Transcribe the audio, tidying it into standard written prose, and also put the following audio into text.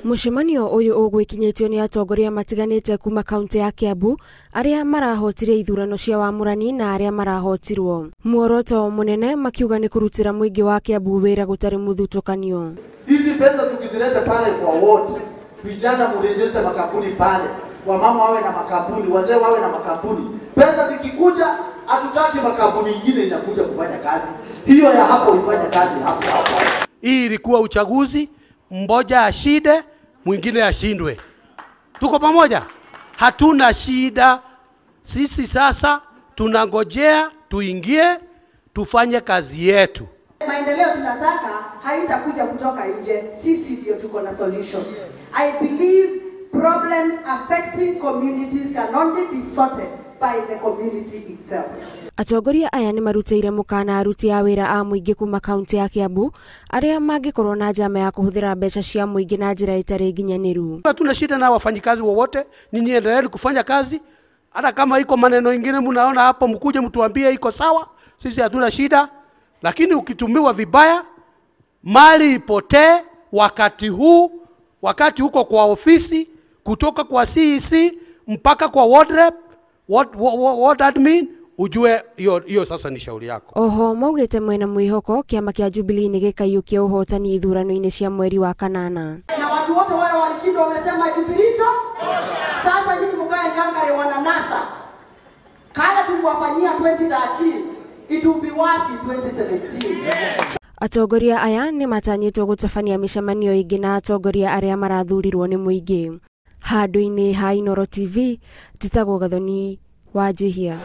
Mucemanio uyu ugwikinyitio ni atongoria matiganite kuma kaunti ya Kiambu aria marahotire ithurano cia wamurani na aria marahotirwo. Muoroto munene makiuga ni kurutira muingi wa Kiambu wira gutari muthutukanio. Hizi pesa tukizileta pale kwa wote, vijana mregister makampuni pale, wamama wawe na makampuni, wazee wawe na makampuni. Pesa zikikuja hatutaki makampuni nyingine inakuja kufanya kazi. Hiyo ya hapo ifanye kazi hapo. Hii ilikuwa uchaguzi, mmoja ashinde, mwingine ashindwe. Tuko pamoja? Hatuna shida. Sisi sasa tunangojea tuingie tufanye kazi yetu. Maendeleo tunataka haitakuja kutoka nje. Sisi ndio tuko na solution. I believe problems affecting communities can only be sorted by the community itself. Atongoria aya ni marutire mukana aruti a wira a muingi kuma kaunti ya Kiambu aria mangikorwo na njama ya kuhuthira mbeca cia muingi na njira itari nginyaniru. Hatuna shida na wafanyikazi wowote, ninyi endeleni kufanya kazi. Hata kama iko maneno ingine mnaona hapo mkuje mtuambie iko sawa, sisi hatuna shida. Lakini ukitumiwa vibaya, mali ipotee wakati huko kwa ofisi, kutoka kwa CEC mpaka kwa ward rep, what admin, ujue hiyo sasa ni shauri yako. Oho maugite mwena mwihoko kiama kia Jubilee ni gikayukia uhotani ithurano-ini cia mweri wa kanana. Na watu wote wale walishindwa wamesema Jubilee sasa nyinyi mkae ngangare wananasa. Kala tuliwafanyia 2013 it will be worth in 2017. Atongoria aya ni matanyitwo gutabania micemanio ingi na atongoria aria marathurirwo ni muingi. Handu-ini ha Inooro TV, Titagwo Gathoni wa Jihia.